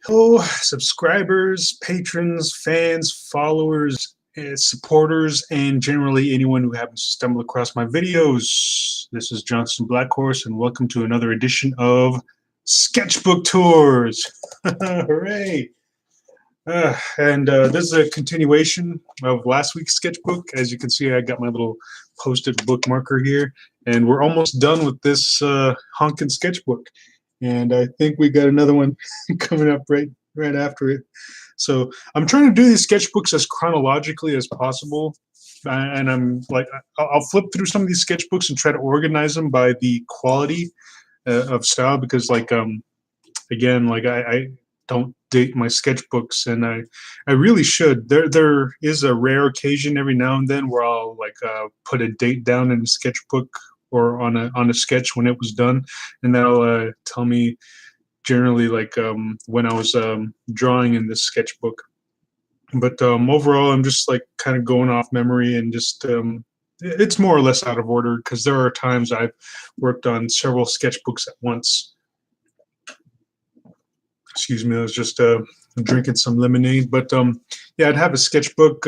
Hello, subscribers, patrons, fans, followers, supporters, and generally anyone who happens to stumble across my videos. This is Johnston Blackhorse, and welcome to another edition of Sketchbook Tours. Hooray! And this is a continuation of last week's sketchbook. As you can see, I got my little post-it book marker here, and we're almost done with this honkin' sketchbook. And I think we got another one coming up right after it. So I'm trying to do these sketchbooks as chronologically as possible. And I'm like, I'll flip through some of these sketchbooks and try to organize them by the quality of style, because again, I don't date my sketchbooks, and I really should. There is a rare occasion every now and then where I'll put a date down in a sketchbook or on a sketch when it was done, and that'll tell me generally when I was drawing in this sketchbook. But overall, I'm just kind of going off memory, and just it's more or less out of order, because there are times I've worked on several sketchbooks at once. Excuse me, I was just drinking some lemonade. But yeah, I'd have a sketchbook,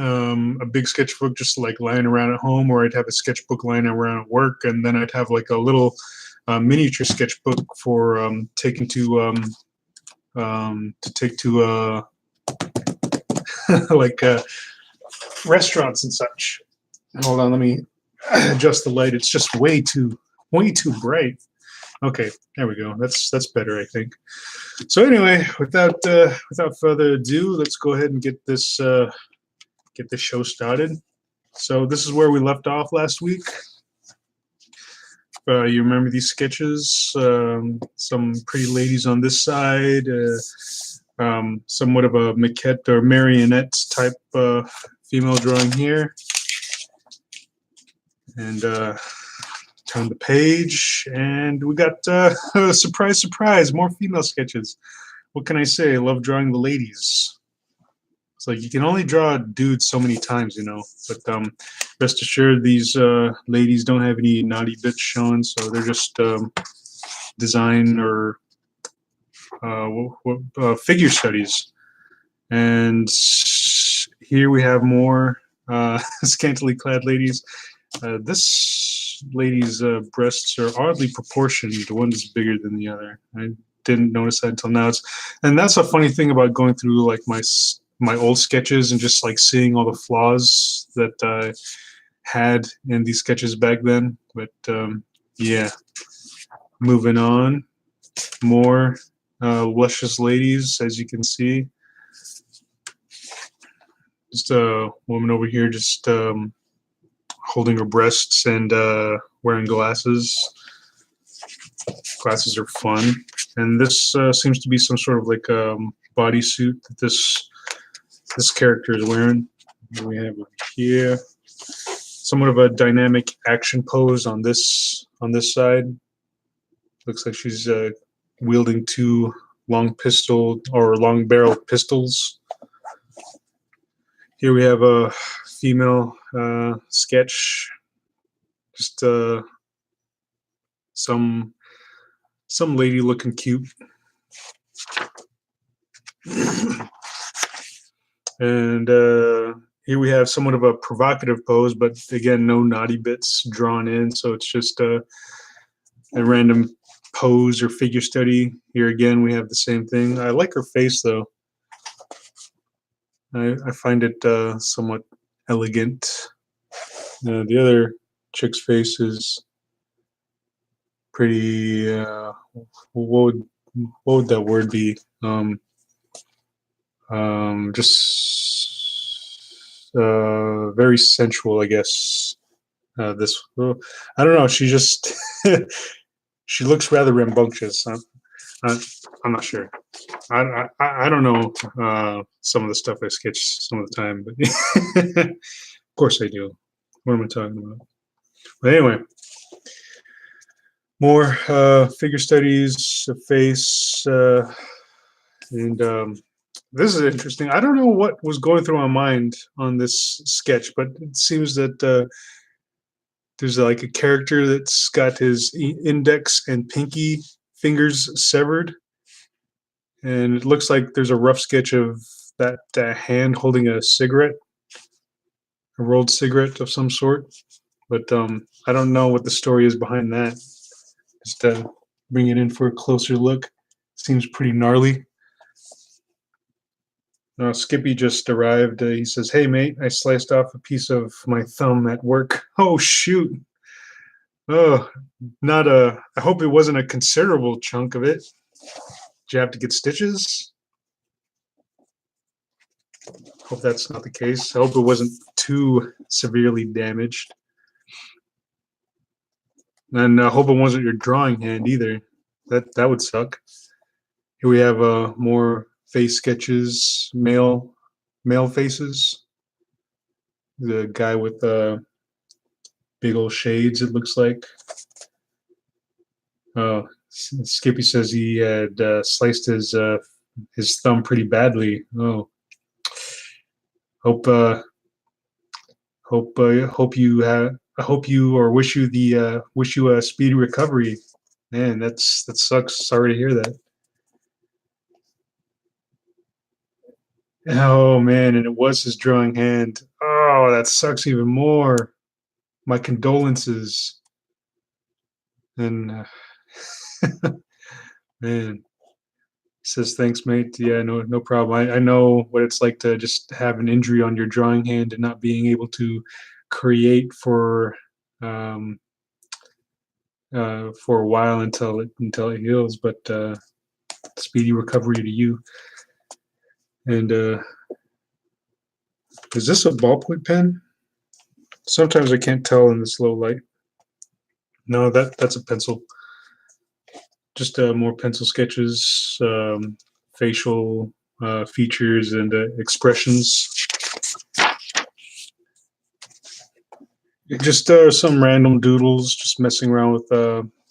a big sketchbook just lying around at home, or I'd have a sketchbook lying around at work, and then I'd have a little miniature sketchbook for taking to take to restaurants and such. Hold on, let me adjust the light. It's just way too bright. Okay, there we go. That's better, I think. So anyway, without further ado, let's go ahead and get this show started. So this is where we left off last week. You remember these sketches? Some pretty ladies on this side, somewhat of a maquette or marionette type female drawing here, and turn the page, and we got surprise, surprise, more female sketches. What can I say? I love drawing the ladies. It's like you can only draw dudes so many times, you know. But rest assured, these ladies don't have any naughty bits shown, so they're just design or figure studies. And here we have more scantily clad ladies. This lady's breasts are oddly proportioned. One is bigger than the other. I didn't notice that until now. And that's a funny thing about going through my old sketches and just seeing all the flaws that I had in these sketches back then. But yeah, moving on. More luscious ladies, as you can see. Just a woman over here just holding her breasts and wearing glasses. Glasses are fun. And this seems to be some sort of bodysuit that this character is wearing. We have over here somewhat of a dynamic action pose on this side. Looks like she's wielding two long barrel pistols. Here we have a female sketch, just some lady looking cute. And here we have somewhat of a provocative pose, but again, no naughty bits drawn in, so it's just a random pose or figure study. Here again, we have the same thing. I like her face, though. I find it somewhat elegant. The other chick's face is pretty. What would that word be? Just very sensual, I guess. I don't know. She just she looks rather rambunctious. I'm not sure. I don't know some of the stuff I sketch some of the time, but of course I do. What am I talking about? But anyway, more figure studies, a face, and this is interesting. I don't know what was going through my mind on this sketch, but it seems that there's a character that's got his index and pinky fingers severed. And it looks like there's a rough sketch of that hand holding a cigarette, a rolled cigarette of some sort. But I don't know what the story is behind that. Just bring it in for a closer look. Seems pretty gnarly. Skippy just arrived. He says, "Hey, mate, I sliced off a piece of my thumb at work." Oh, shoot. Oh, not a. I hope it wasn't a considerable chunk of it. Did you have to get stitches? Hope that's not the case. I hope it wasn't too severely damaged. And I hope it wasn't your drawing hand either. That would suck. Here we have more face sketches, male faces. The guy with big old shades, it looks like. Skippy says he had sliced his thumb pretty badly. Oh, hope you have. I hope you or wish you a speedy recovery. Man, that sucks. Sorry to hear that. Oh man, and it was his drawing hand. Oh, that sucks even more. My condolences. And man, he says thanks, mate. Yeah, no problem. I know what it's like to just have an injury on your drawing hand and not being able to create for a while until it heals. But speedy recovery to you. And is this a ballpoint pen? Sometimes I can't tell in this low light. No, that's a pencil. Just more pencil sketches, facial features, and expressions. Just some random doodles, just messing around with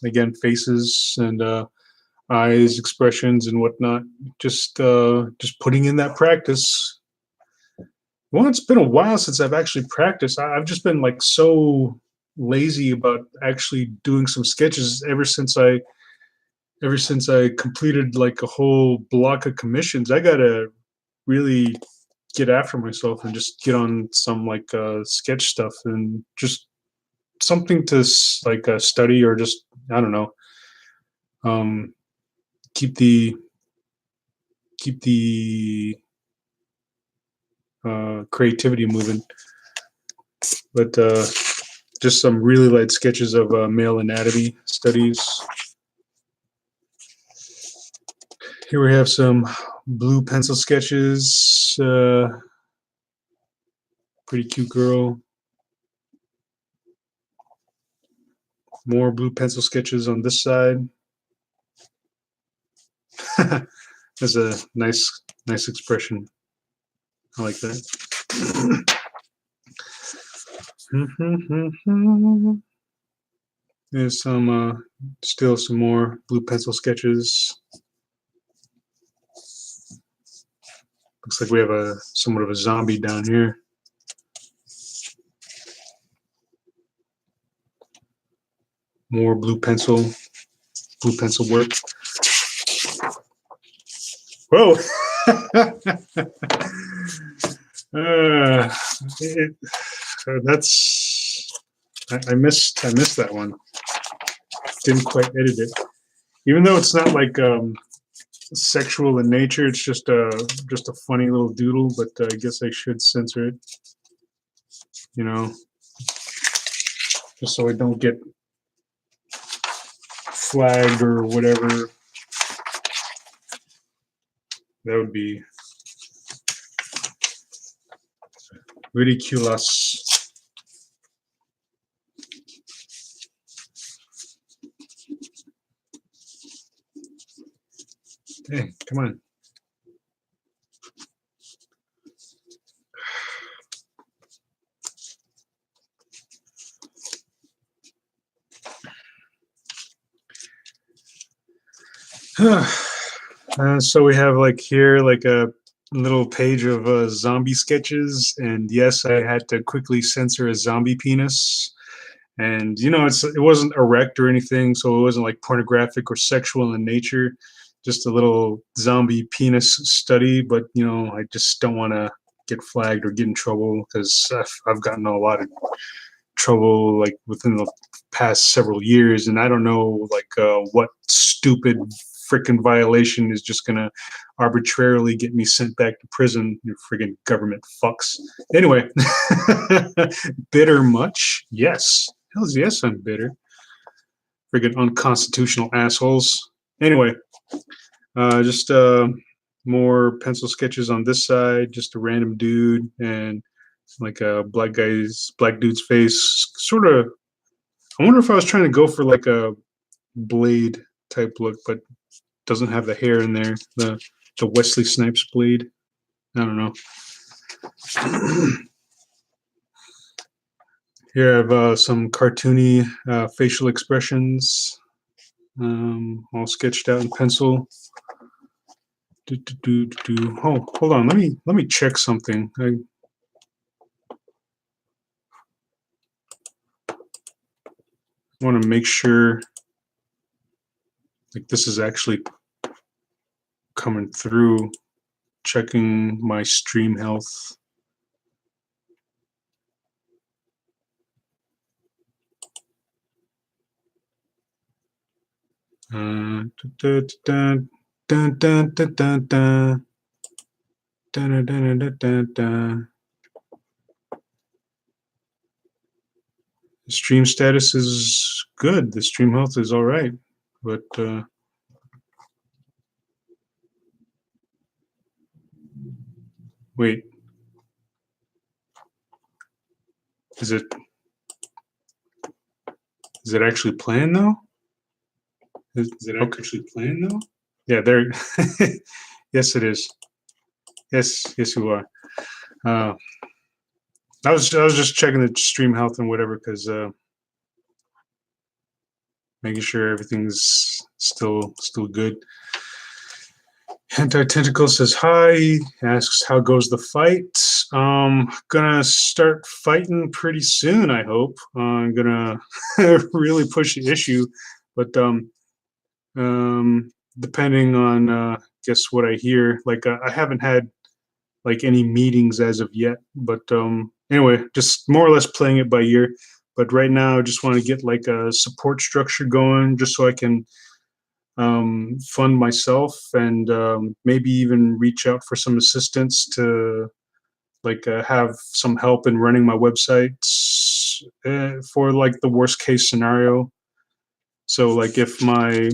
again faces and eyes, expressions, and whatnot. Just putting in that practice. Well, it's been a while since I've actually practiced. I've just been like so lazy about actually doing some sketches ever since I completed like a whole block of commissions. I gotta really get after myself and just get on some like sketch stuff and just something to like study or just I don't know. Keep the creativity moving. But just some really light sketches of male anatomy studies. Here we have some blue pencil sketches. Pretty cute girl. More blue pencil sketches on this side. That's a nice expression. I like that. There's some still some more blue pencil sketches. Looks like we have somewhat of a zombie down here. More blue pencil work. Whoa! I missed that one. Didn't quite edit it, even though it's not like sexual in nature. It's just a funny little doodle. But I guess I should censor it. You know, just so I don't get flagged or whatever. That would be ridiculous. Hey, come on. So we have like here like a little page of zombie sketches, and yes, I had to quickly censor a zombie penis. And you know, it wasn't erect or anything, so it wasn't like pornographic or sexual in nature. just a little zombie penis study, but you know, I just don't want to get flagged or get in trouble because I've gotten a lot of trouble like within the past several years, and I don't know like what stupid freaking violation is just gonna arbitrarily get me sent back to prison. You friggin' government fucks. Anyway, bitter much? Yes. Hells yes, I'm bitter. Friggin' unconstitutional assholes. Anyway, just more pencil sketches on this side. Just a random dude and like a black dude's face. Sort of. I wonder if I was trying to go for like a Blade type look, but doesn't have the hair in there. The Wesley Snipes Blade. I don't know. Here I have some cartoony facial expressions, all sketched out in pencil. Oh, hold on. Let me check something. I want to make sure like this is actually coming through. Checking my stream health. Dun, dun, dun, dun, dun, dun, dun, dun. Dun, dun, dun, dun, dun, dun. The stream status is good. The stream health is all right, but wait, is it actually playing though? Is it actually playing though? Yeah, there. Yes, it is. Yes, you are. I was just checking the stream health and whatever because making sure everything's still good. Anti-Tentacle says hi, asks how goes the fight. Gonna start fighting pretty soon, I hope. I'm gonna really push the issue, but depending on guess what I hear, like I haven't had like any meetings as of yet, but anyway, just more or less playing it by ear. But right now I just want to get like a support structure going just so I can fund myself and maybe even reach out for some assistance to like have some help in running my websites for like the worst case scenario. So like if my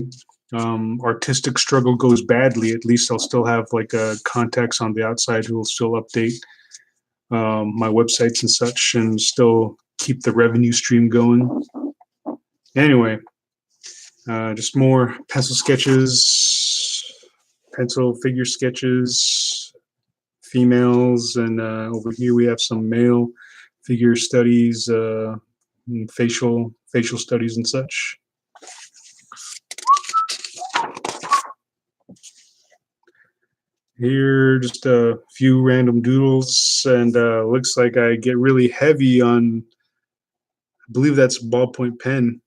artistic struggle goes badly, at least I'll still have like contacts on the outside who will still update my websites and such and still keep the revenue stream going. Anyway, just more pencil sketches, pencil figure sketches, females, and over here we have some male figure studies, and facial studies and such. Here, just a few random doodles, and looks like I get really heavy on, I believe that's a ballpoint pen.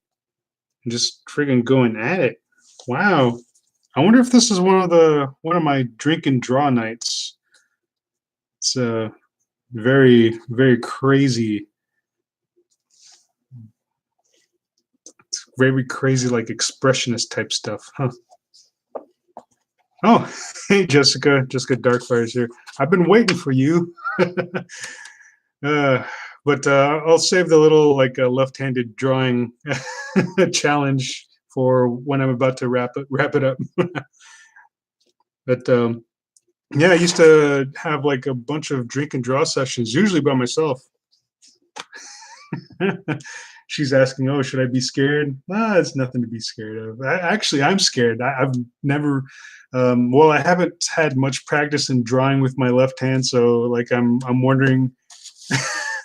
I'm just friggin' going at it. Wow. I wonder if this is one of my drink and draw nights. It's very, very crazy. It's very crazy, like expressionist type stuff, huh? Oh, hey, Jessica Darkfire's here. I've been waiting for you. But I'll save the little like left-handed drawing challenge for when I'm about to wrap it up. But yeah, I used to have like a bunch of drink and draw sessions, usually by myself. She's asking, "Oh, should I be scared?" It's nothing to be scared of. Actually, I'm scared. I've never. Well, I haven't had much practice in drawing with my left hand, so like I'm wondering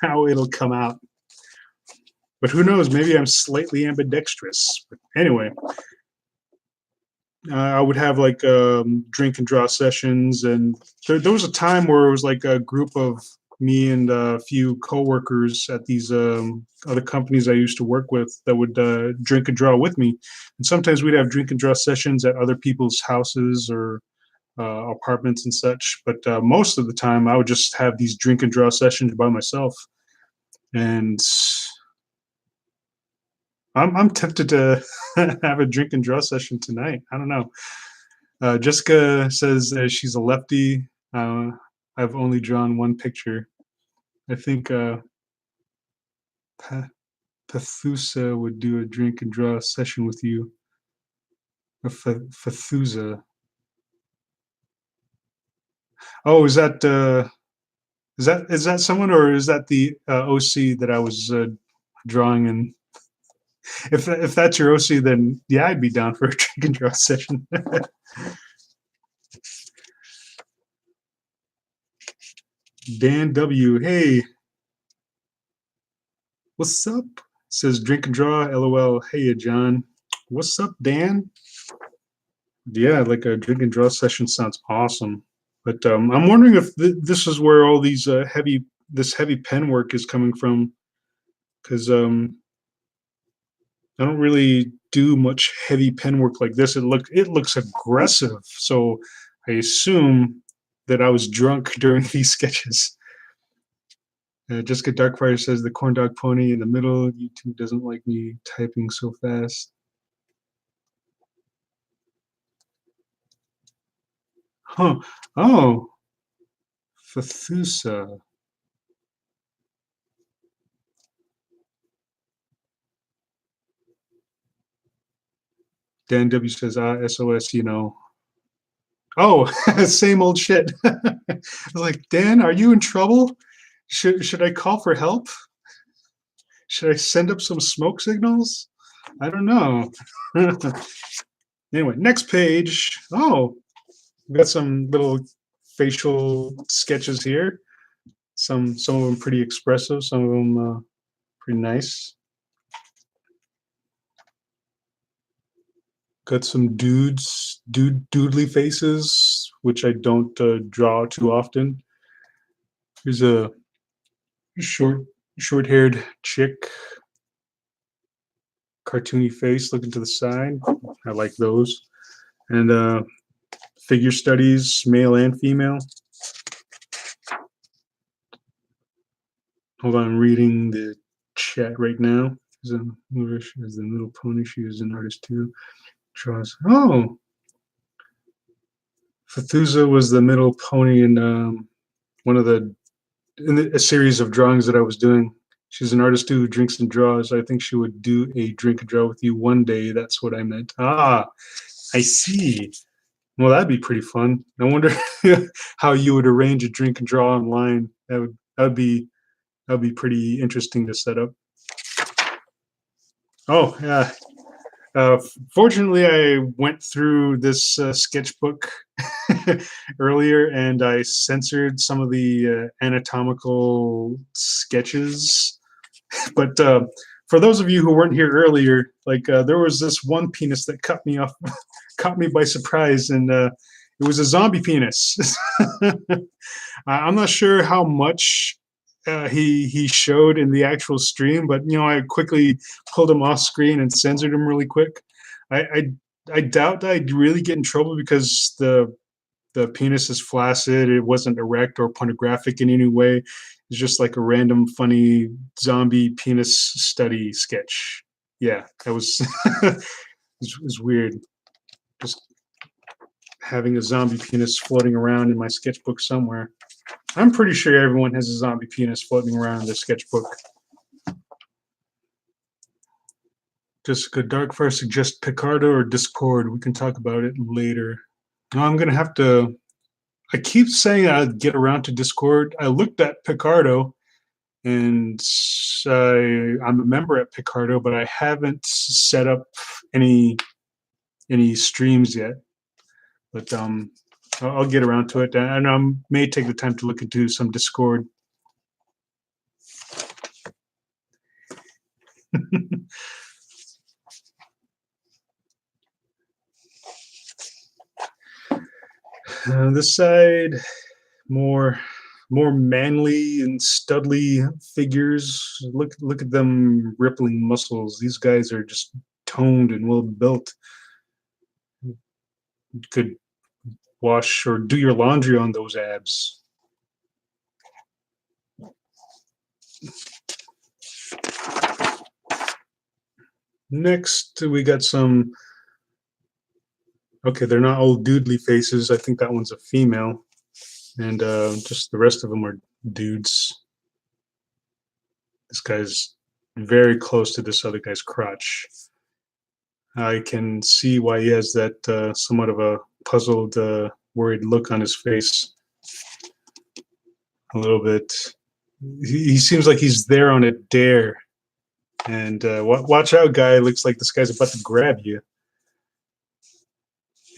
how it'll come out. But who knows? Maybe I'm slightly ambidextrous. But anyway, I would have like drink and draw sessions, and there was a time where it was like a group of me and a few coworkers at these other companies I used to work with that would drink and draw with me. And sometimes we'd have drink and draw sessions at other people's houses or apartments and such. But most of the time, I would just have these drink and draw sessions by myself. And I'm tempted to have a drink and draw session tonight. I don't know. Jessica says she's a lefty. I've only drawn one picture. I think Pathusa would do a drink and draw session with you. Fathusa. Oh, is that someone, or is that the OC that I was drawing? And if that's your OC, then yeah, I'd be down for a drink and draw session. Dan W. Hey, what's up? Says drink and draw. LOL. Hey, John. What's up, Dan? Yeah, like a drink and draw session sounds awesome. But I'm wondering if this is where all these heavy pen work is coming from, because I don't really do much heavy pen work like this. It looks aggressive, so I assume that I was drunk during these sketches. Jessica Darkfire says the corn dog pony in the middle. YouTube doesn't like me typing so fast. Huh. Oh. Fathusa. Dan W says, SOS, you know. Oh, same old shit. I was like, Dan, are you in trouble? Should I call for help? Should I send up some smoke signals? I don't know. Anyway, next page. Oh, we got some little facial sketches here. Some of them pretty expressive. Some of them pretty nice. Got some doodly faces, which I don't draw too often. Here's a short-haired chick, cartoony face looking to the side. I like those. And figure studies, male and female. Hold on, I'm reading the chat right now. There's a there's the little pony. She is an artist too. Draws. Oh, Fathusa was the middle pony in one of a series of drawings that I was doing. She's an artist too who drinks and draws. I think she would do a drink and draw with you one day. That's what I meant. Ah, I see. Well, that'd be pretty fun. I wonder how you would arrange a drink and draw online. That'd be pretty interesting to set up. Oh, yeah. Fortunately, I went through this sketchbook earlier, and I censored some of the anatomical sketches. But for those of you who weren't here earlier, like there was this one penis that caught me by surprise, and it was a zombie penis. I'm not sure how much he showed in the actual stream, but I quickly pulled him off screen and censored him really quick. I doubt I'd really get in trouble because the penis is flaccid. It wasn't erect or pornographic in any way. It's just like a random funny zombie penis study sketch. Yeah, that was it was weird. Just having a zombie penis floating around in my sketchbook somewhere. I'm pretty sure everyone has a zombie penis floating around in their sketchbook. Jessica Darkfire suggests Picardo or Discord. We can talk about it later. No, I'm gonna have to. I keep saying I'd get around to Discord. I looked at Picardo, and I'm a member at Picardo, but I haven't set up any streams yet. But I'll get around to it, and I may take the time to look into some Discord. This side, more more manly and studly figures. Look at them rippling muscles. These guys are just toned and well built. You could wash or do your laundry on those abs. Next, we got some. Okay, they're not old dudely faces. I think that one's a female, and just the rest of them are dudes. This guy's very close to this other guy's crotch. I can see why he has that somewhat of a puzzled, worried look on his face. A little bit. He seems like he's there on a dare. And watch out, guy. Looks like this guy's about to grab you.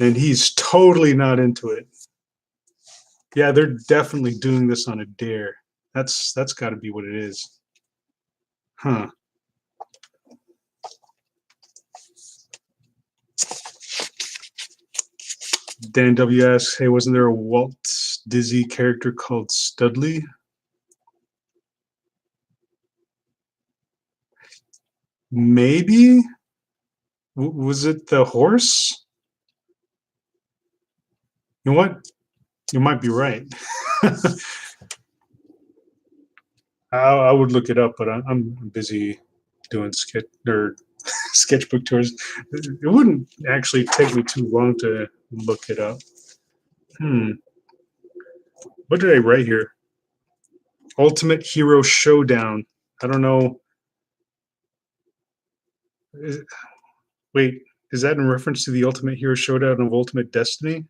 And he's totally not into it. Yeah, they're definitely doing this on a dare. That's got to be what it is. Huh. Dan W asks, hey, wasn't there a Walt Disney character called Studley? Maybe? Was it the horse? You know what? You might be right. I would look it up, but I'm busy doing sketchbook tours. It wouldn't actually take me too long to look it up. What did I write here? Ultimate Hero Showdown. I don't know. Wait, is that in reference to the Ultimate Hero Showdown of Ultimate Destiny?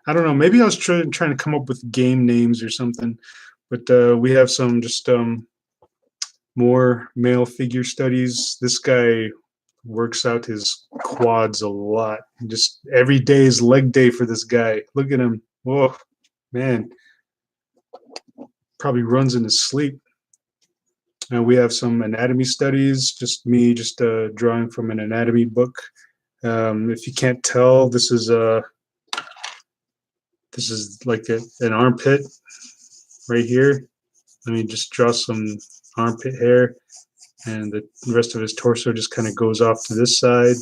I don't know. Maybe I was trying to come up with game names or something. But we have some just more male figure studies. This guy works out his quads a lot. Just every day is leg day for this guy. Look at him. Whoa, man. Probably runs in his sleep. And we have some anatomy studies. Just me, drawing from an anatomy book. If you can't tell, this is like an armpit right here. Let me just draw some armpit hair, and the rest of his torso just kind of goes off to this side.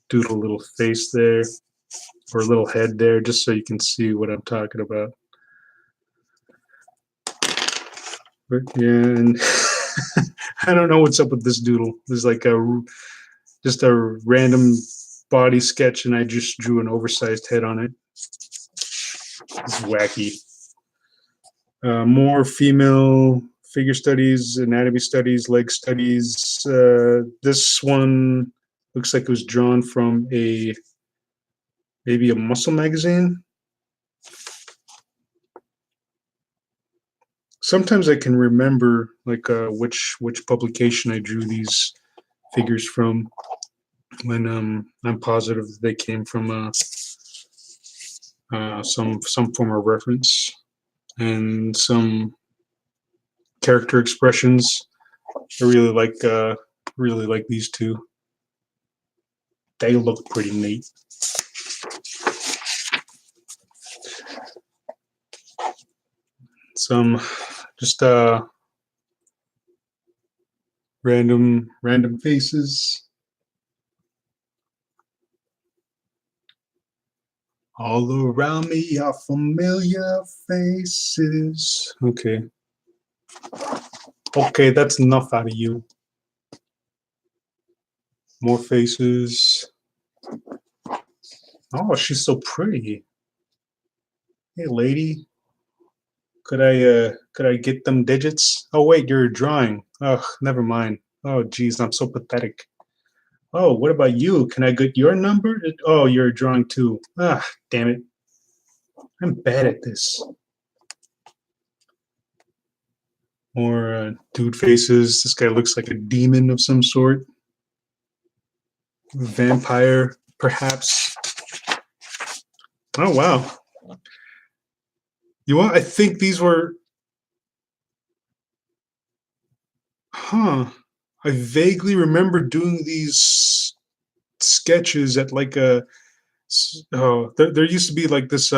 Doodle a little face there, or a little head there, just so you can see what I'm talking about. But yeah, and I don't know what's up with this doodle. There's like just a random body sketch, and I just drew an oversized head on it. It's wacky. More female figure studies, anatomy studies, leg studies. This one looks like it was drawn from maybe a muscle magazine. Sometimes I can remember like which publication I drew these figures from, when I'm positive they came from some form of reference. And some character expressions. I really like these two. They look pretty neat. Some just random faces. All around me are familiar faces. Okay, that's enough out of you. More faces. Oh, she's so pretty. Hey, lady. Could I get them digits? Oh wait, you're drawing. Oh, never mind. Oh geez, I'm so pathetic. Oh, what about you? Can I get your number? Oh, you're drawing too. Ah, damn it. I'm bad at this. More dude faces. This guy looks like a demon of some sort. Vampire, perhaps. Oh, wow. You know what? I think these were... Huh. I vaguely remember doing these sketches at like a Oh, there used to be like this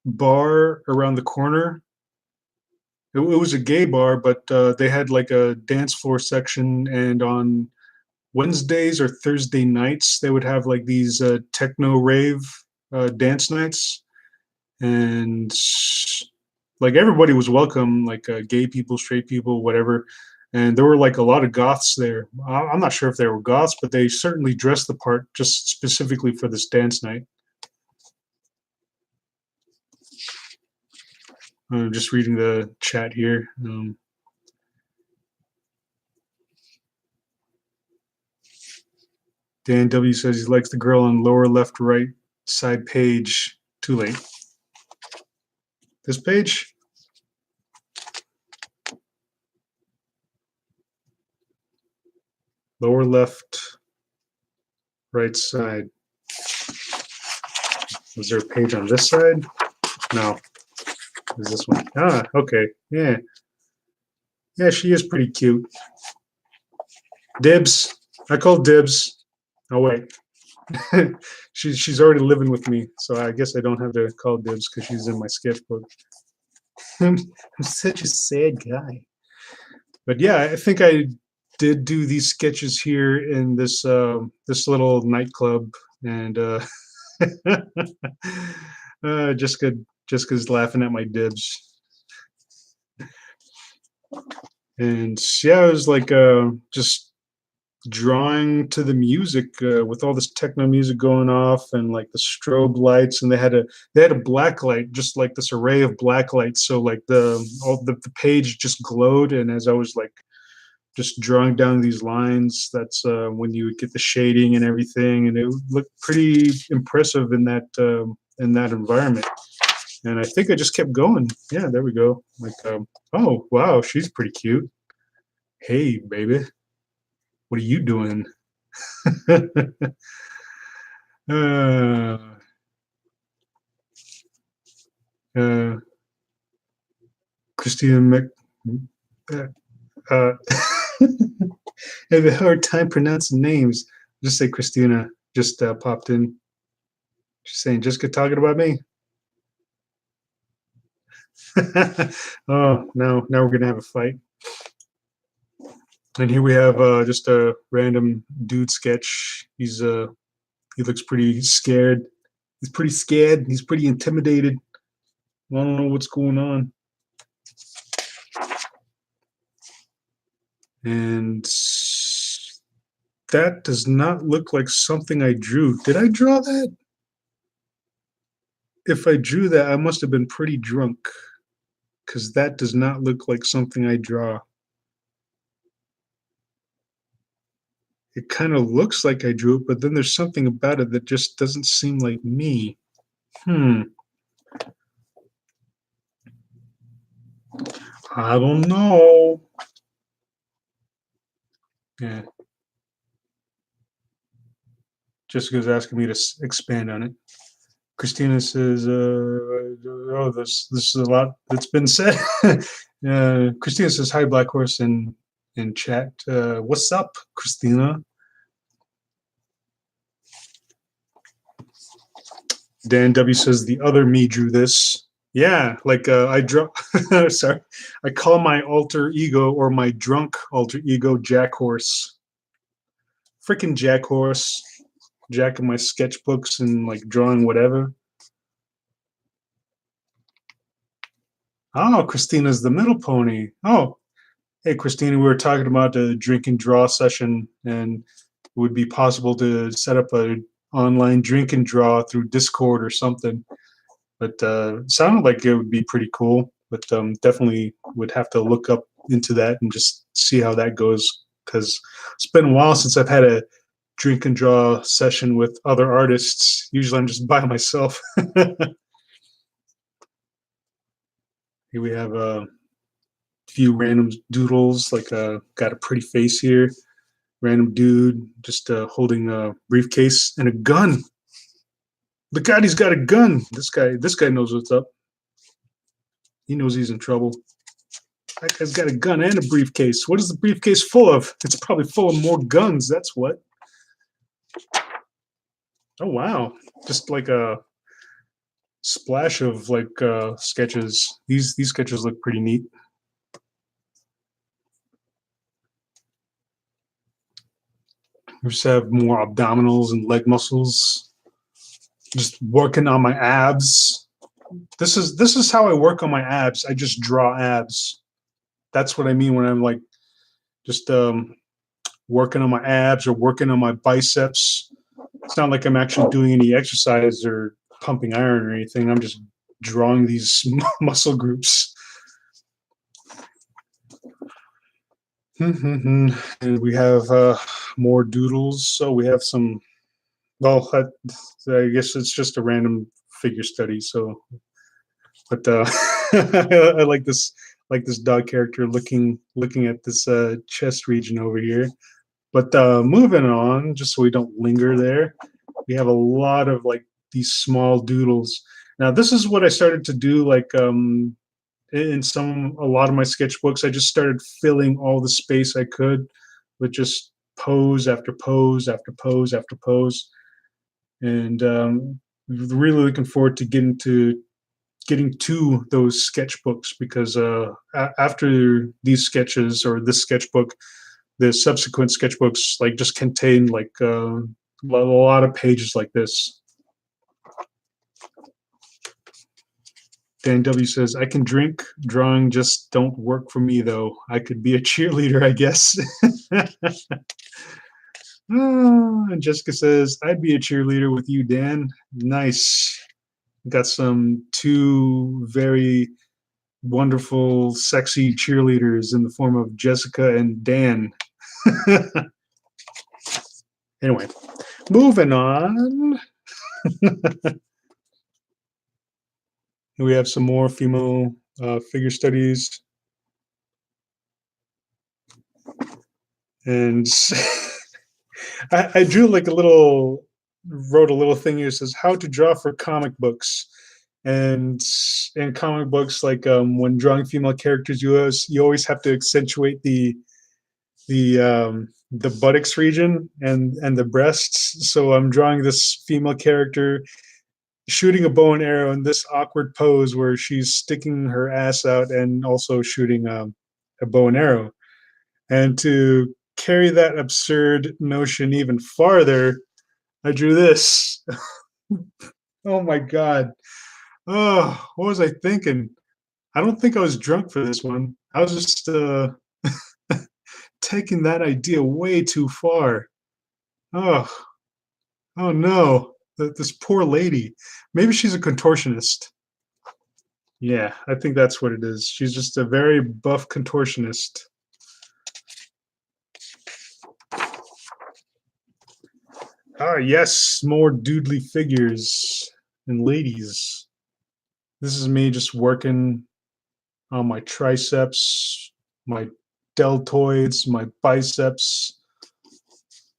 bar around the corner. It was a gay bar, but they had like a dance floor section, and on Wednesdays or Thursday nights they would have like these techno rave dance nights, and like everybody was welcome, like gay people, straight people, whatever. And there were like a lot of goths there. I'm not sure if they were goths, but they certainly dressed the part just specifically for this dance night. I'm just reading the chat here. Dan W says he likes the girl on lower left right side page. Too late. This page? Lower left right side. Was there a page on this side? No. Is this one? Ah, okay. Yeah. Yeah, she is pretty cute. Dibs. I call dibs. Oh, wait. she's already living with me, so I guess I don't have to call dibs because she's in my sketchbook. I'm such a sad guy. But yeah, I think I did do these sketches here in this this little nightclub, and Jessica's laughing at my dibs. And yeah, I was like just drawing to the music with all this techno music going off and like the strobe lights, and they had a black light, just like this array of black lights, so like the page just glowed. And as I was like just drawing down these lines, that's when you would get the shading and everything, and it looked pretty impressive in that environment. And I think I just kept going. Yeah, there we go. Like, oh wow, she's pretty cute. Hey, baby, what are you doing? Christina Mc. I have a hard time pronouncing names. Just say Christina. Just popped in. She's saying, Jessica talking about me. Oh, now we're gonna have a fight. And here we have just a random dude sketch. He looks pretty scared. He's pretty scared. He's pretty intimidated. I don't know what's going on. And that does not look like something I drew. Did I draw that? If I drew that, I must have been pretty drunk, because that does not look like something I draw. It kind of looks like I drew it, but then there's something about it that just doesn't seem like me. I don't know. Yeah. Jessica's asking me to expand on it. Christina says, "Oh, this is a lot that's been said." Christina says, "Hi, Blackhorse," in chat. What's up, Christina? Dan W says, "The other me drew this." Yeah, like I draw. Sorry, I call my alter ego, or my drunk alter ego, Jack Horse. Freaking Jack Horse. Jack in my sketchbooks and like drawing whatever. Oh, Christina's the middle pony. Oh, hey, Christina, we were talking about the drink and draw session, and it would be possible to set up an online drink and draw through Discord or something. But it sounded like it would be pretty cool. But definitely would have to look up into that and just see how that goes, because it's been a while since I've had a drink and draw session with other artists. Usually I'm just by myself. Here we have a few random doodles, like got a pretty face here. Random dude just holding a briefcase and a gun. Look out, he's got a gun. This guy knows what's up. He knows he's in trouble. That guy's got a gun and a briefcase. What is the briefcase full of? It's probably full of more guns, that's what. Oh wow, just like a splash of like sketches. These sketches look pretty neat. We just have more abdominals and leg muscles. Just working on my abs. This is how I work on my abs. I just draw abs. That's what I mean when I'm like just working on my abs or working on my biceps. It's not like I'm actually doing any exercise or pumping iron or anything. I'm just drawing these muscle groups. And we have more doodles. So we have some. Well, I guess it's just a random figure study. So, but I like this dog character looking at this chest region over here. But moving on, just so we don't linger there, we have a lot of like these small doodles. Now, this is what I started to do, like in a lot of my sketchbooks. I just started filling all the space I could with just pose after pose after pose after pose, and really looking forward to getting to those sketchbooks because after these sketches or this sketchbook, the subsequent sketchbooks like just contain like a lot of pages like this. Dan W says, I can drink, drawing just don't work for me though. I could be a cheerleader, I guess. And Jessica says, I'd be a cheerleader with you, Dan. Nice. Got some two very wonderful, sexy cheerleaders in the form of Jessica and Dan. Anyway, moving on. We have some more female figure studies. And I drew like wrote a little thing here that says how to draw for comic books. And in comic books, like when drawing female characters, you always have to accentuate the buttocks region and the breasts. So I'm drawing this female character shooting a bow and arrow in this awkward pose where she's sticking her ass out and also shooting a bow and arrow. And to carry that absurd notion even farther, I drew this. Oh my God. Oh, what was I thinking? I don't think I was drunk for this one. I was just taking that idea way too far. Oh, oh no. This poor lady. Maybe she's a contortionist. Yeah, I think that's what it is. She's just a very buff contortionist. Ah, yes, more doodly figures and ladies. This is me just working on my triceps, my deltoids, my biceps,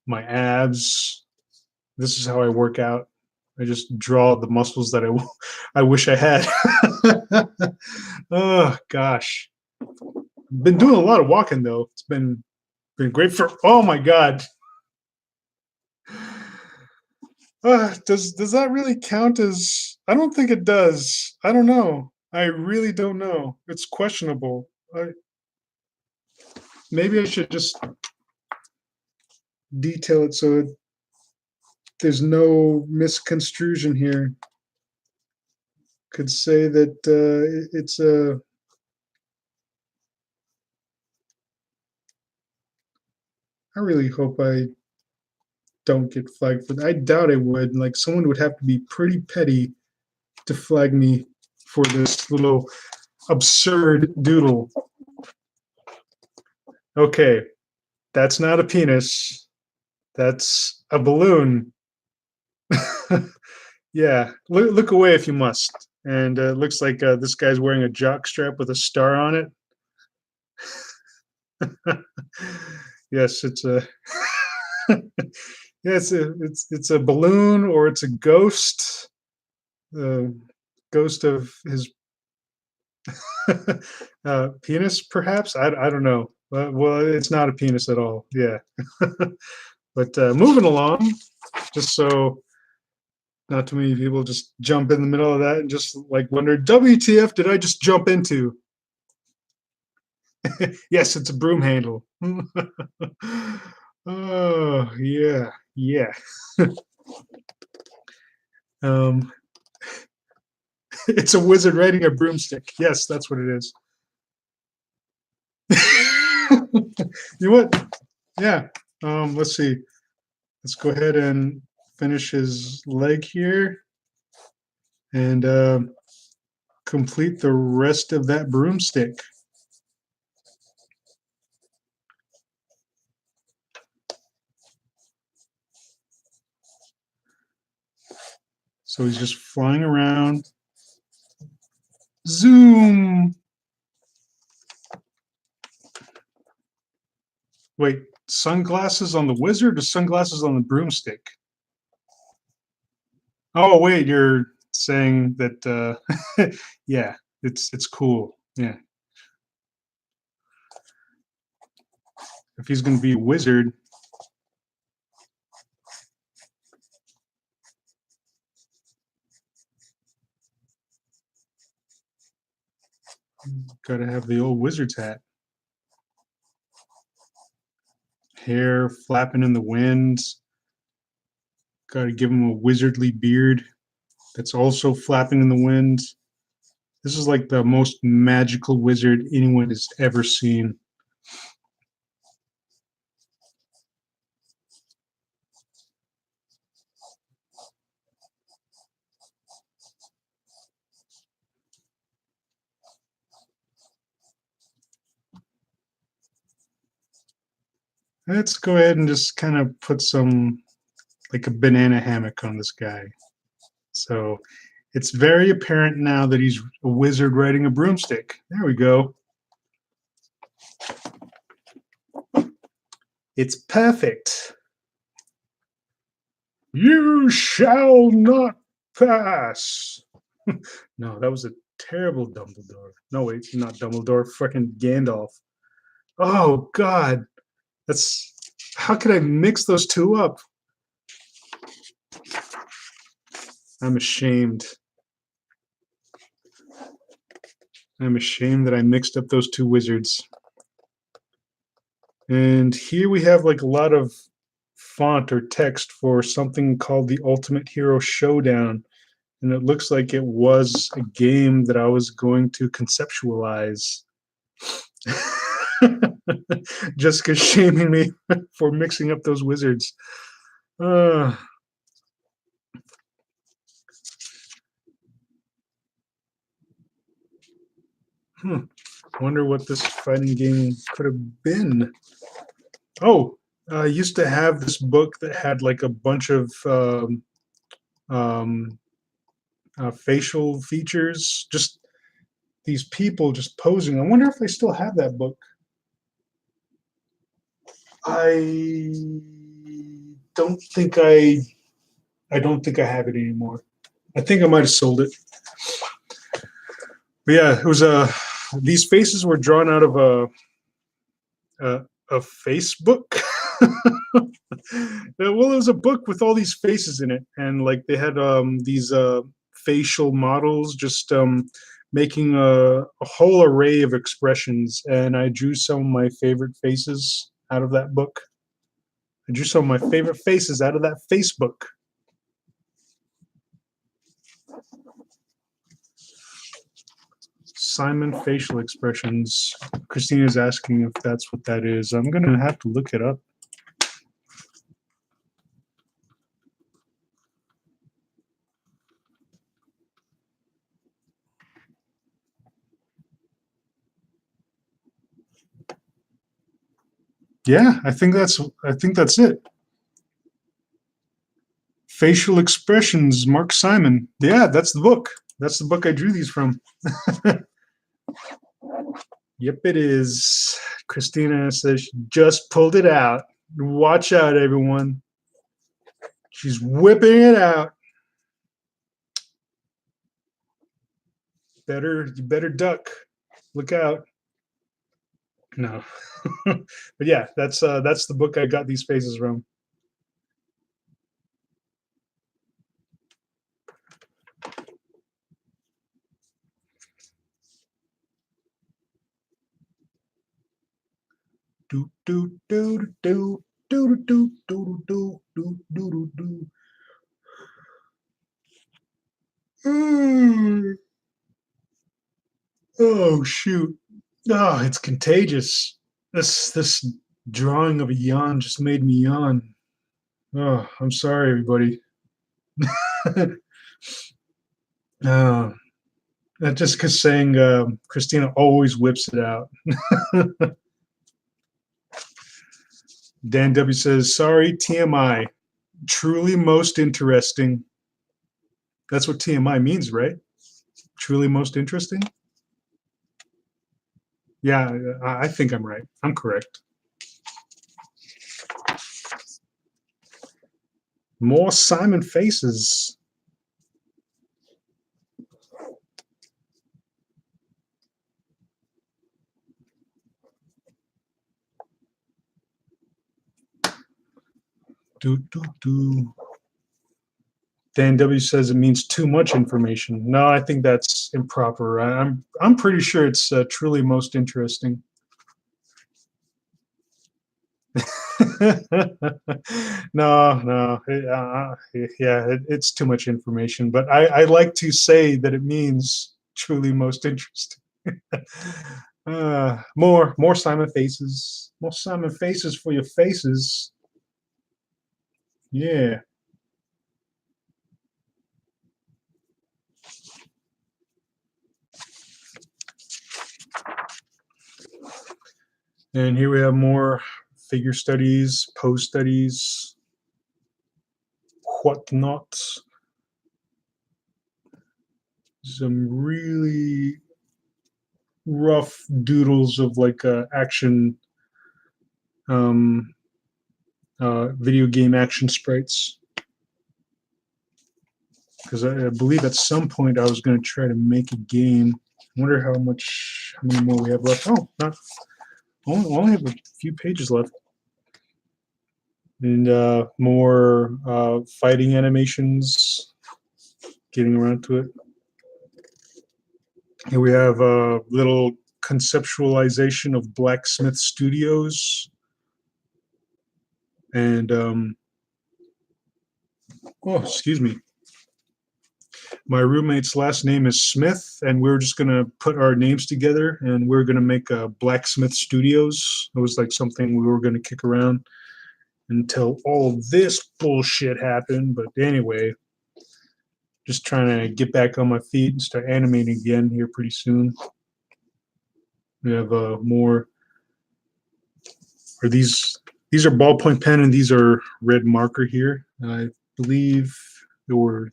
my abs. This is how I work out. I just draw the muscles that I wish I had. Oh gosh, been doing a lot of walking though. It's been great for. Oh my God. Does that really count as? I don't think it does. I don't know. I really don't know. It's questionable. Maybe I should just detail it so there's no misconstruction here. Could say that it's a. I really hope I don't get flagged for that. I doubt I would. Like someone would have to be pretty petty to flag me for this little absurd doodle. Okay, that's not a penis. That's a balloon. Yeah, look away if you must. And it looks like this guy's wearing a jock strap with a star on it. Yes, it's a yeah, it's a balloon or it's a ghost. Ghost of his penis, perhaps. I don't know. Well, it's not a penis at all. Yeah. But moving along, just so Not too many people just jump in the middle of that and just like wonder, WTF did I just jump into? Yes, it's a broom handle. Oh, yeah, yeah. Um, it's a wizard riding a broomstick. Yes, that's what it is. You know what? Yeah. Let's see. Let's go ahead and finish his leg here and complete the rest of that broomstick. So he's just flying around. Zoom. Wait, sunglasses on the wizard or sunglasses on the broomstick? Oh, wait, you're saying that yeah, it's cool. Yeah. If he's going to be a wizard, got to have the old wizard's hat. Hair flapping in the wind. Got to give him a wizardly beard that's also flapping in the wind. This is like the most magical wizard anyone has ever seen. Let's go ahead and just kind of put some, like a banana hammock on this guy. So it's very apparent now that he's a wizard riding a broomstick. There we go. It's perfect. You shall not pass. No, that was a terrible Dumbledore. No, wait, not Dumbledore. Fucking Gandalf. Oh, God. That's. How could I mix those two up? I'm ashamed. I'm ashamed that I mixed up those two wizards. And here we have like a lot of font or text for something called the Ultimate Hero Showdown. And it looks like it was a game that I was going to conceptualize. Jessica's shaming me for mixing up those wizards. Uh, Wonder what this fighting game could have been. Oh, I used to have this book that had like a bunch of um, facial features, just these people just posing. I wonder if they still have that book. I don't think I don't think I have it anymore. I think I might have sold it. But yeah, it was these faces were drawn out of a Facebook. Well, it was a book with all these faces in it, and like they had these facial models just making a whole array of expressions, and I drew some of my favorite faces out of that book. I drew some of my favorite faces out of that Facebook. Simon facial expressions. Christina's asking if that's what that is. I'm gonna have to look it up. Yeah, I think that's it. Facial expressions, Mark Simon. Yeah, that's the book. That's the book I drew these from. Yep, it is. Christina says she just pulled it out. Watch out, everyone. She's whipping it out. You better duck. Look out. No. But yeah, that's the book I got these faces from. do do do do do do do do do do do do. Oh shoot! Oh, it's contagious. This drawing of a yawn just made me yawn. Oh, I'm sorry, everybody. uh, just because saying Christina always whips it out. Dan W says, "Sorry, TMI. Truly most interesting." That's what TMI means, right? Truly most interesting. Yeah, I think I'm right. I'm correct. More Simon faces. Do do do. Dan W says it means too much information. No, I think that's improper. I'm pretty sure it's truly most interesting. No, yeah, it's too much information. But I like to say that it means truly most interesting. More Simon faces, more Simon faces for your faces. Yeah. And here we have more figure studies, pose studies, whatnot. Some really rough doodles of like action, um, video game action sprites. Because I believe at some point I was going to try to make a game. I wonder how many more we have left. Oh, not only have a few pages left. And more fighting animations. Getting around to it. Here we have a little conceptualization of Blacksmith Studios. And, oh, excuse me. My roommate's last name is Smith, and we were just going to put our names together, and we are going to make a Blacksmith Studios. It was like something we were going to kick around until all this bullshit happened. But anyway, just trying to get back on my feet and start animating again here pretty soon. We have more. These are ballpoint pen, and these are red marker here. I believe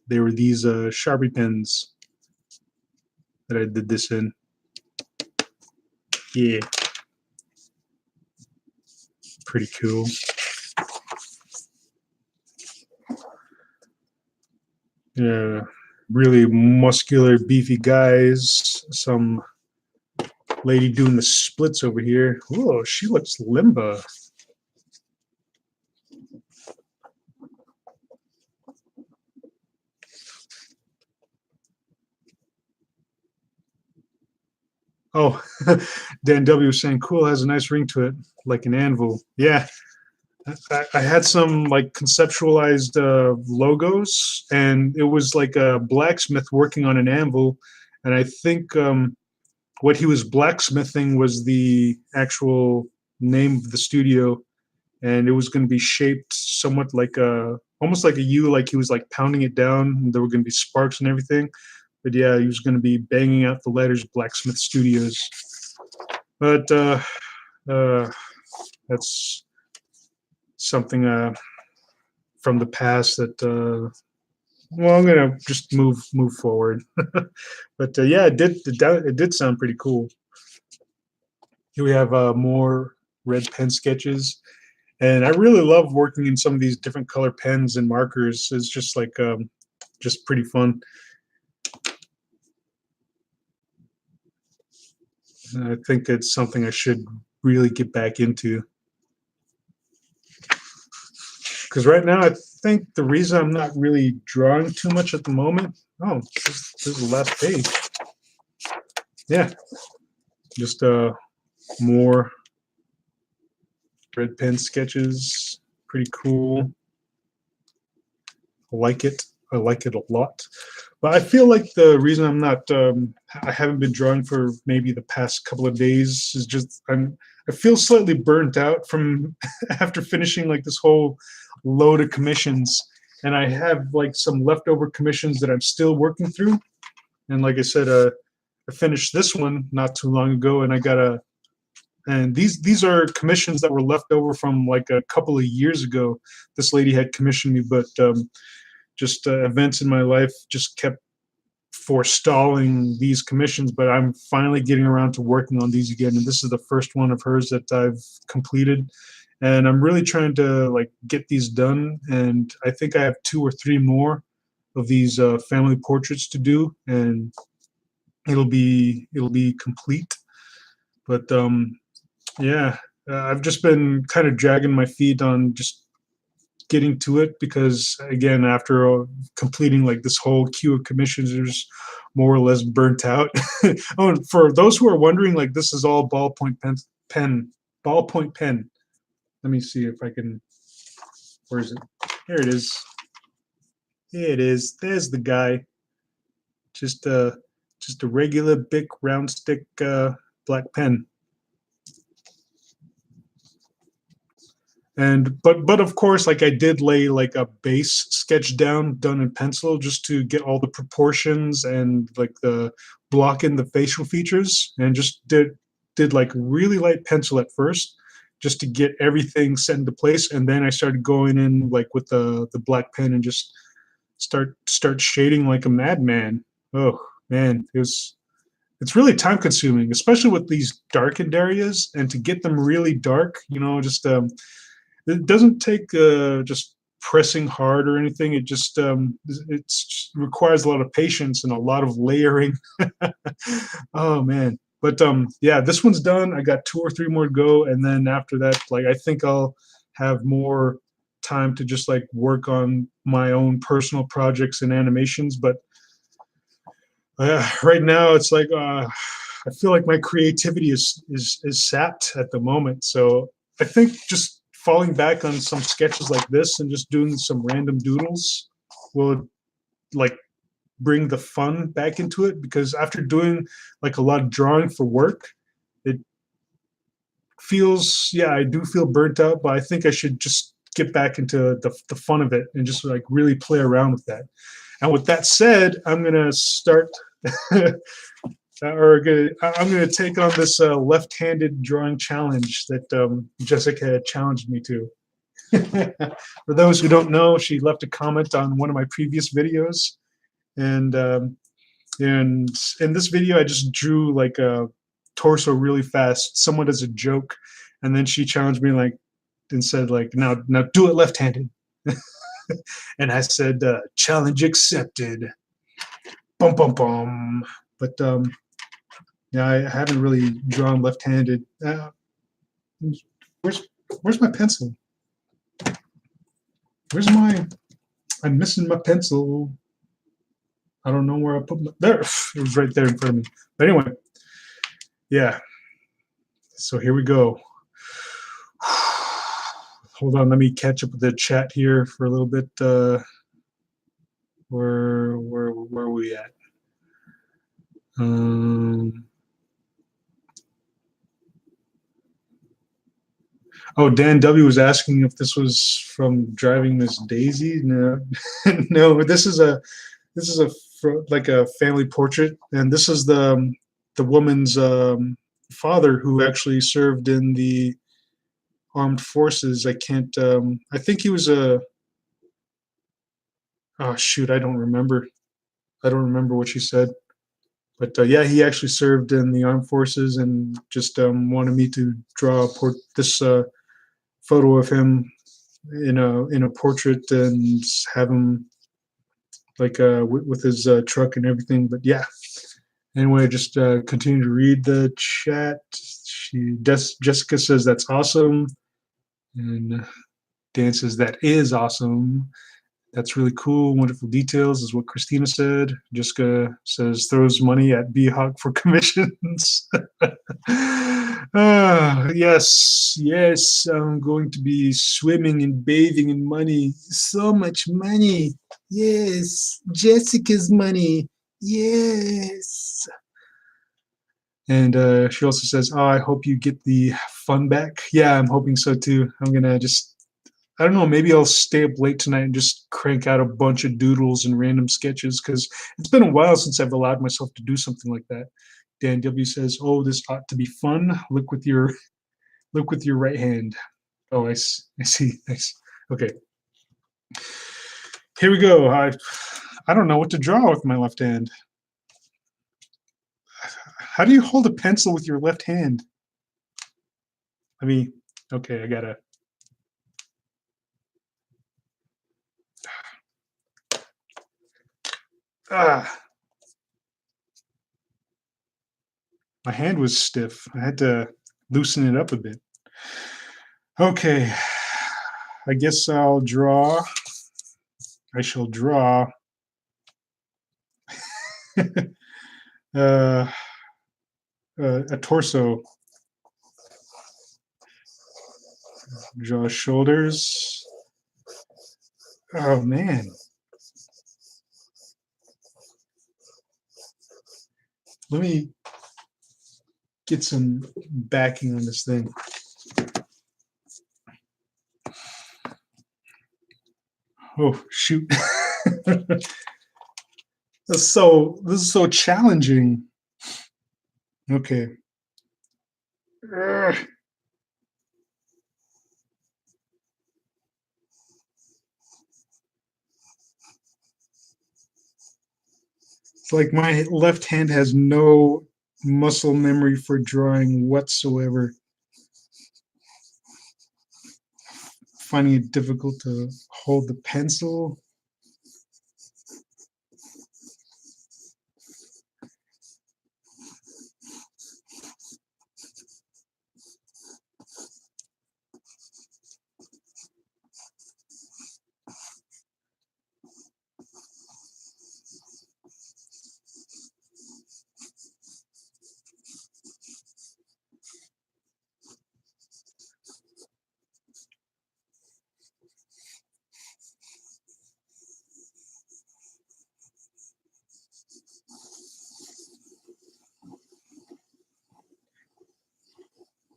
they were these Sharpie pens that I did this in. Yeah, pretty cool. Yeah, really muscular, beefy guys. Some lady doing the splits over here. Whoa, she looks limber. Oh, Dan W was saying, cool, has a nice ring to it, like an anvil. Yeah, I had some like conceptualized logos, and it was like a blacksmith working on an anvil. And I think what he was blacksmithing was the actual name of the studio, and it was going to be shaped somewhat like almost like a U, like he was like pounding it down, and there were going to be sparks and everything. But yeah, he was going to be banging out the letters Blacksmith Studios. But that's something from the past that well, I'm gonna just move forward. But yeah, it did sound pretty cool. Here we have more red pen sketches, and I really love working in some of these different color pens and markers. It's just like just pretty fun. I think it's something I should really get back into. Because right now, I think the reason I'm not really drawing too much at the moment. Oh, this is the last page. Yeah, just more red pen sketches, pretty cool. I like it. I like it a lot. But I feel like the reason I'm not, I haven't been drawing for maybe the past couple of days is just I feel slightly burnt out from after finishing like this whole load of commissions, and I have like some leftover commissions that I'm still working through. And like I said, I finished this one not too long ago, and I got and these are commissions that were left over from like a couple of years ago. This lady had commissioned me, but just events in my life just kept forestalling these commissions, but I'm finally getting around to working on these again, and this is the first one of hers that I've completed, and I'm really trying to like get these done, and I think I have 2 or 3 more of these family portraits to do, and it'll be complete. But yeah, I've just been kind of dragging my feet on just getting to it, because again, after completing like this whole queue of commissions, there's more or less burnt out. Oh, and for those who are wondering, like this is all ballpoint pen. Let me see if I can, where is it? Here it is. Here it is. There's the guy. Just a regular big round stick black pen. And but of course, like I did lay like a base sketch down done in pencil just to get all the proportions and like the block in the facial features, and just did like really light pencil at first just to get everything set into place, and then I started going in like with the black pen and just start shading like a madman. Oh man, it's really time consuming, especially with these darkened areas, and to get them really dark, just it doesn't take just pressing hard or anything. It just requires a lot of patience and a lot of layering. Oh man. But yeah, this one's done. I got 2 or 3 more to go, and then after that, like I think I'll have more time to just like work on my own personal projects and animations. But right now it's like I feel like my creativity is sapped at the moment. So I think just falling back on some sketches like this and just doing some random doodles will like bring the fun back into it, because after doing like a lot of drawing for work, it feels, yeah, I do feel burnt out, but I think I should just get back into the fun of it and just like really play around with that. And with that said, I'm gonna start I'm going to take on this left-handed drawing challenge that Jessica had challenged me to. For those who don't know, she left a comment on one of my previous videos, and in this video, I just drew like a torso really fast, somewhat as a joke, and then she challenged me like and said like, now do it left-handed, and I said challenge accepted. Bum bum bum. But yeah, I haven't really drawn left-handed. Where's my pencil? I'm missing my pencil. I don't know where I put there. It was right there in front of me. But anyway, yeah. So here we go. Hold on, let me catch up with the chat here for a little bit. Where are we at? Oh, Dan W was asking if this was from Driving Miss Daisy. No, no. This is like a family portrait, and this is the woman's father, who actually served in the armed forces. I can't. I think he was a. Oh shoot! I don't remember. I don't remember what she said. But yeah, he actually served in the armed forces, and just wanted me to draw this photo of him in a portrait and have him like with his truck and everything. But yeah, anyway, just continue to read the chat. Jessica says that's awesome, and Dan says that is awesome. That's really cool. Wonderful details is what Christina said. Jessica says throws money at B-Hawk for commissions. Yes, yes, I'm going to be swimming and bathing in money. So much money. Yes, Jessica's money. Yes. And she also says, "Oh, I hope you get the fun back." Yeah, I'm hoping so too. I'm gonna just, I don't know, maybe I'll stay up late tonight and just crank out a bunch of doodles and random sketches because it's been a while since I've allowed myself to do something like that. Dan W says, "Oh, this ought to be fun. Look with your right hand." Oh, I see. Nice. Okay, here we go. I don't know what to draw with my left hand. How do you hold a pencil with your left hand? I mean, okay, I gotta. Ah, my hand was stiff. I had to loosen it up a bit. Okay, I guess I'll draw. I shall draw uh, a torso. Draw shoulders. Oh man, let me get some backing on this thing. Oh shoot. This is so challenging. Okay. Ugh. It's like my left hand has no muscle memory for drawing whatsoever. Finding it difficult to hold the pencil.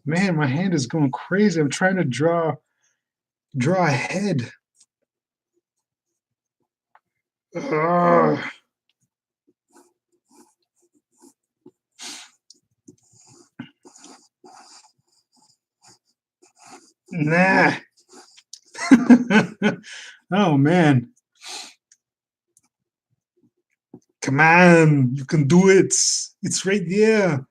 Man, my hand is going crazy. I'm trying to draw a head. Ugh. Nah. Oh man. Come on, you can do it. It's right there.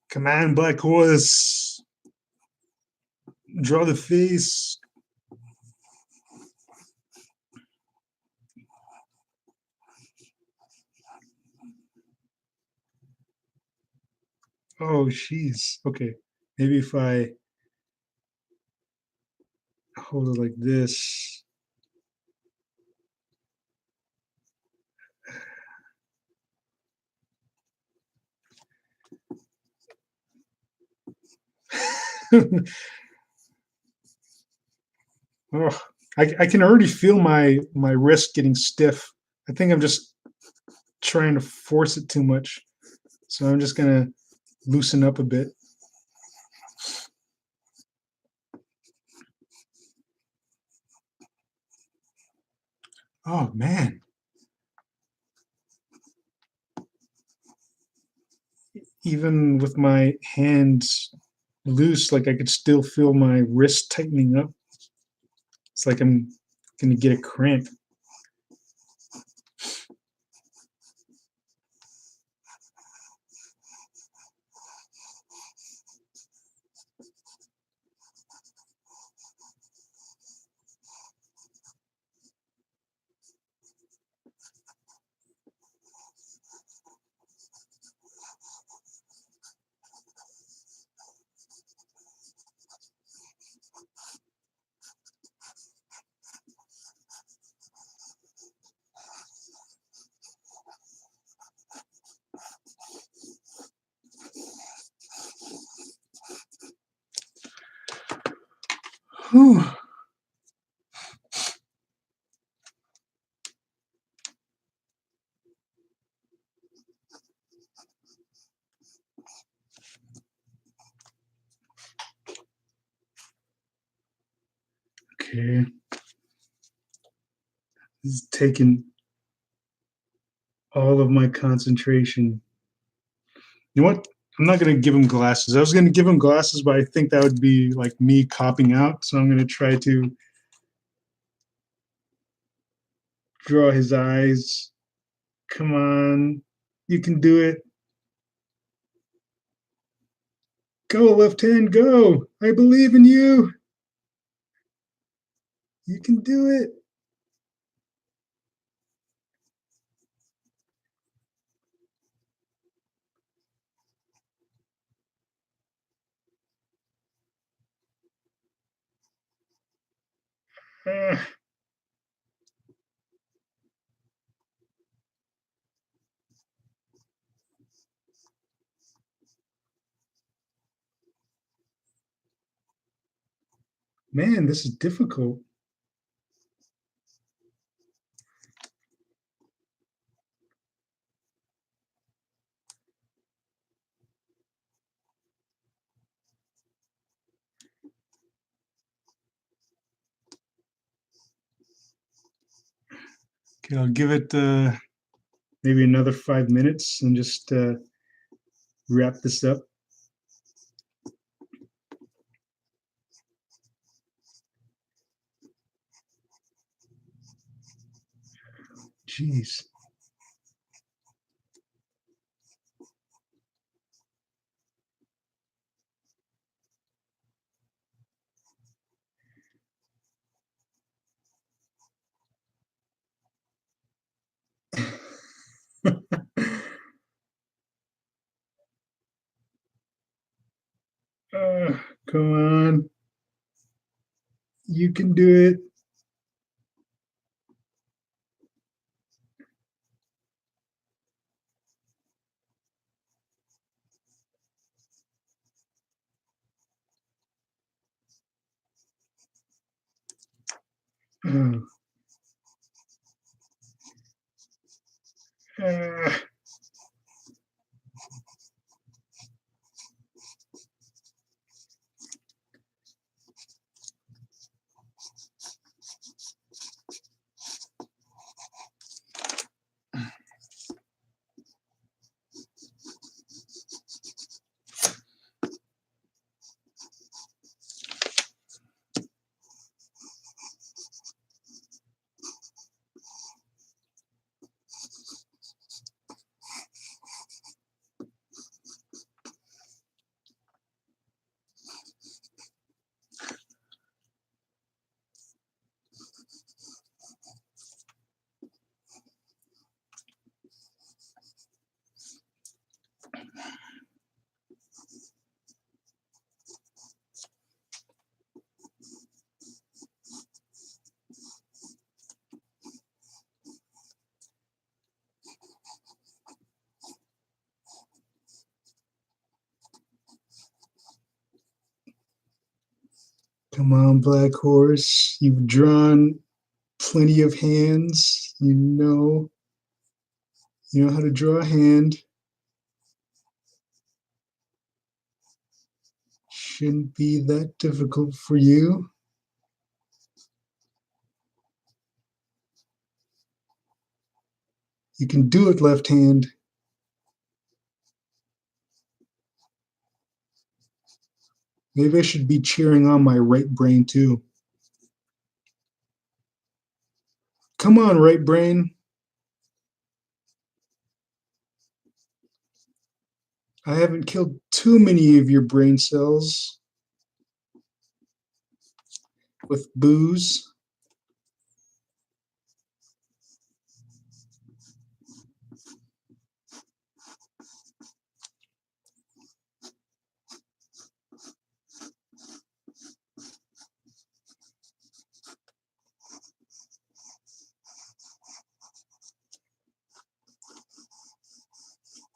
Come on, Black Horse. Draw the face. Oh, jeez. Okay. Maybe if I hold it like this. Oh, I can already feel my wrist getting stiff. I think I'm just trying to force it too much. So I'm just gonna loosen up a bit. Oh man. Even with my hands loose, like I could still feel my wrist tightening up. It's like I'm gonna get a cramp. Whew. Okay. This is taking all of my concentration. You know what? I'm not going to give him glasses. I was going to give him glasses, but I think that would be like me copping out. So I'm going to try to draw his eyes. Come on. You can do it. Go, left hand, go. I believe in you. You can do it. Ah, man, this is difficult. Okay, I'll give it maybe another 5 minutes and just wrap this up. Jeez. Come on. You can do it. Oh, ah. Come on, Black Horse. You've drawn plenty of hands. You know how to draw a hand. Shouldn't be that difficult for you. You can do it, left hand. Maybe I should be cheering on my right brain too. Come on, right brain. I haven't killed too many of your brain cells with booze.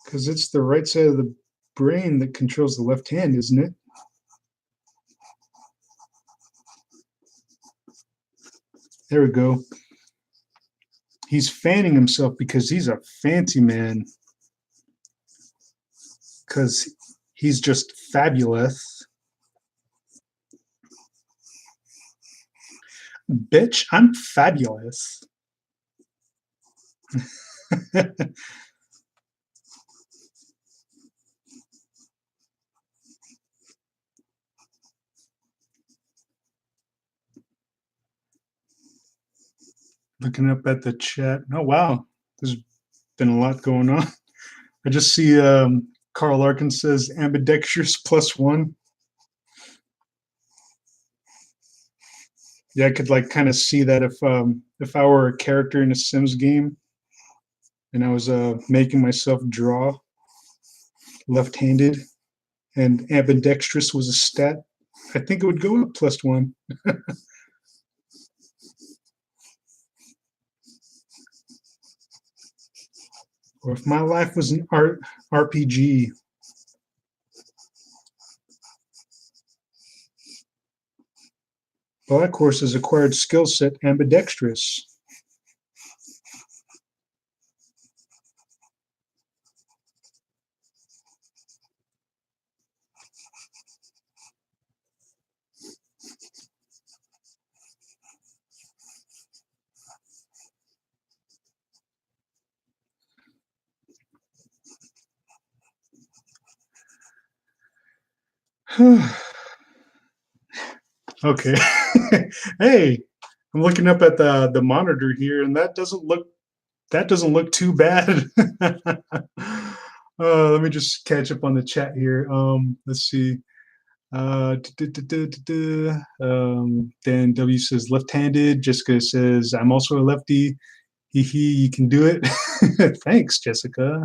Because it's the right side of the brain that controls the left hand, isn't it? There we go. He's fanning himself because he's a fancy man. Because he's just fabulous. Bitch, I'm fabulous. Looking up at the chat. Oh, wow. There's been a lot going on. I just see Carl Larkin says ambidextrous +1. Yeah, I could like kind of see that if I were a character in a Sims game and I was making myself draw left-handed and ambidextrous was a stat, I think it would go up +1. Or if my life was an RPG. Blackhorse has acquired skill set ambidextrous. Okay. Hey, I'm looking up at the monitor here, and that doesn't look too bad. Let me just catch up on the chat here. Let's see. Dan W says left-handed. Jessica says I'm also a lefty. Hee hee, you can do it. Thanks, Jessica.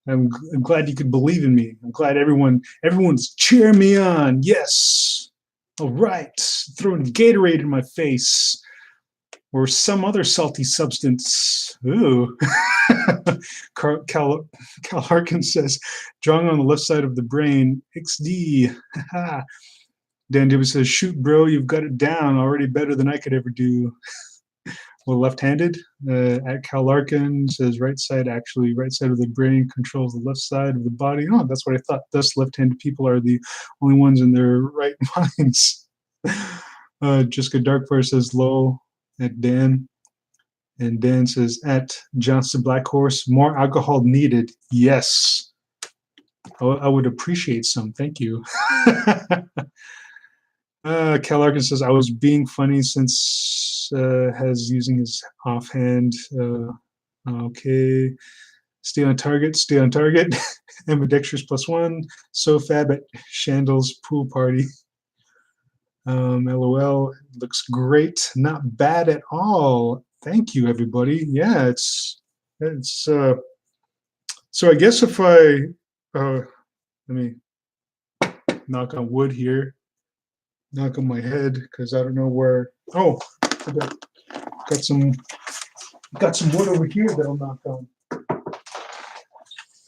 I'm glad you could believe in me. I'm glad everyone's cheering me on. Yes. All right. Throwing Gatorade in my face or some other salty substance. Ooh. Cal Harkin says, drawing on the left side of the brain. XD. Dan Dibby says, shoot, bro, you've got it down. Already better than I could ever do. Well, left-handed. At Cal Larkin says right side, actually, right side of the brain controls the left side of the body. Oh, that's what I thought. Thus, left-handed people are the only ones in their right minds. Jessica Darkfire says low at Dan. And Dan says at Johnston Blackhorse, more alcohol needed. Yes. I would appreciate some. Thank you. Cal Larkin says, I was being funny since has using his offhand. Okay. Stay on target, stay on target. Ambidextrous +1. So fab at Chandler's pool party. LOL. Looks great. Not bad at all. Thank you, everybody. Yeah, it's so I guess if I let me knock on wood here. Knock on my head because I don't know where. Oh, I got some wood over here that I'll knock on.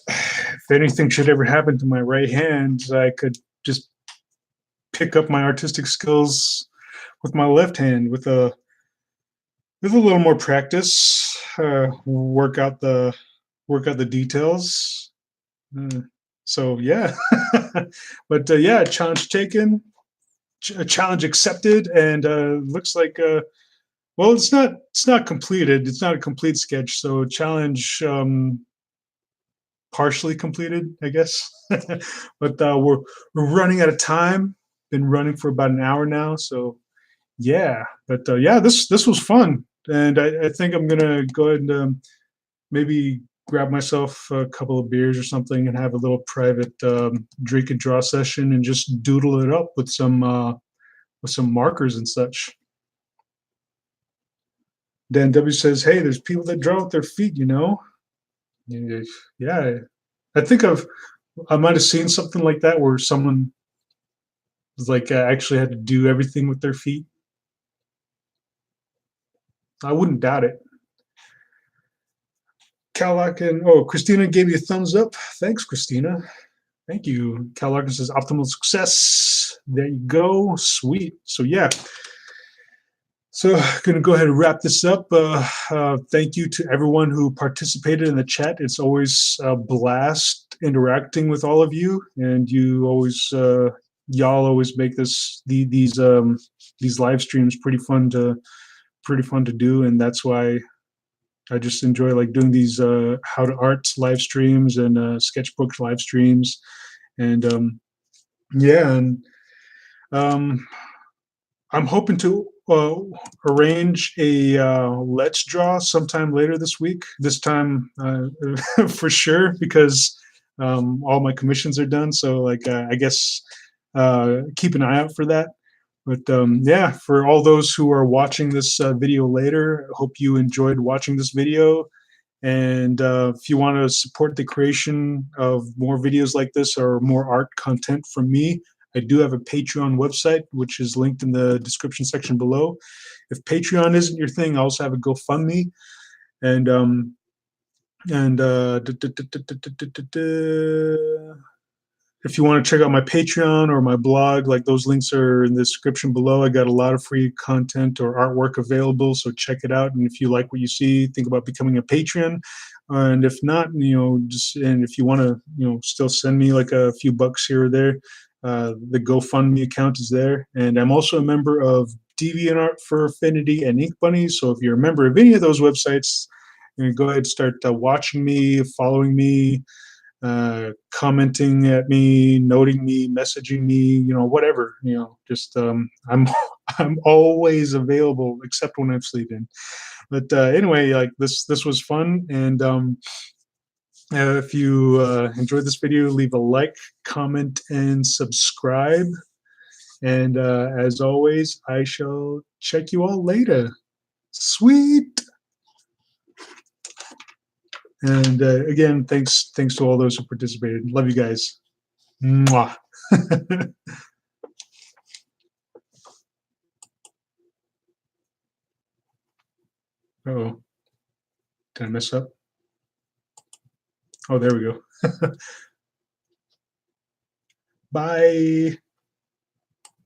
If anything should ever happen to my right hand, I could just pick up my artistic skills with my left hand with a little more practice. Work out the details. So yeah, but yeah, challenge taken. Challenge accepted, and looks like well, it's not completed. It's not a complete sketch, so challenge partially completed, I guess. But we're running out of time. Been running for about an hour now, so yeah. But yeah, this was fun, and I think I'm gonna go ahead and maybe grab myself a couple of beers or something and have a little private drink and draw session and just doodle it up with some markers and such. Dan W says, hey, there's people that draw with their feet, you know? Yeah. I think I might have seen something like that where someone was like actually had to do everything with their feet. I wouldn't doubt it. Cal Larkin, Christina gave you a thumbs up. Thanks, Christina. Thank you. Cal Larkin says, optimal success. There you go. Sweet. So yeah. So going to go ahead and wrap this up. Thank you to everyone who participated in the chat. It's always a blast interacting with all of you, and you always, y'all always make these live streams pretty fun to do, and that's why I just enjoy like doing these how to art live streams and sketchbook live streams, and yeah, and um, I'm hoping to arrange a Let's Draw sometime later this week. This time for sure, because all my commissions are done. So like I guess keep an eye out for that. But yeah, for all those who are watching this video later, I hope you enjoyed watching this video. And if you want to support the creation of more videos like this or more art content from me, I do have a Patreon website, which is linked in the description section below. If Patreon isn't your thing, I also have a GoFundMe. And if you want to check out my Patreon or my blog, like those links are in the description below. I got a lot of free content or artwork available, so check it out. And if you like what you see, think about becoming a patron. And if not, and if you want to, still send me like a few bucks here or there, the GoFundMe account is there. And I'm also a member of DeviantArt for Affinity and Ink Bunny. So if you're a member of any of those websites, go ahead and start watching me, following me, commenting at me, noting me, messaging me, whatever, just I'm always available except when I'm sleeping. But anyway, like this was fun, and if you enjoyed this video, leave a like, comment, and subscribe. And as always, I shall check you all later. Sweet. And again, thanks to all those who participated. Love you guys. Mwah. Uh-oh. Did I mess up? Oh, there we go. Bye.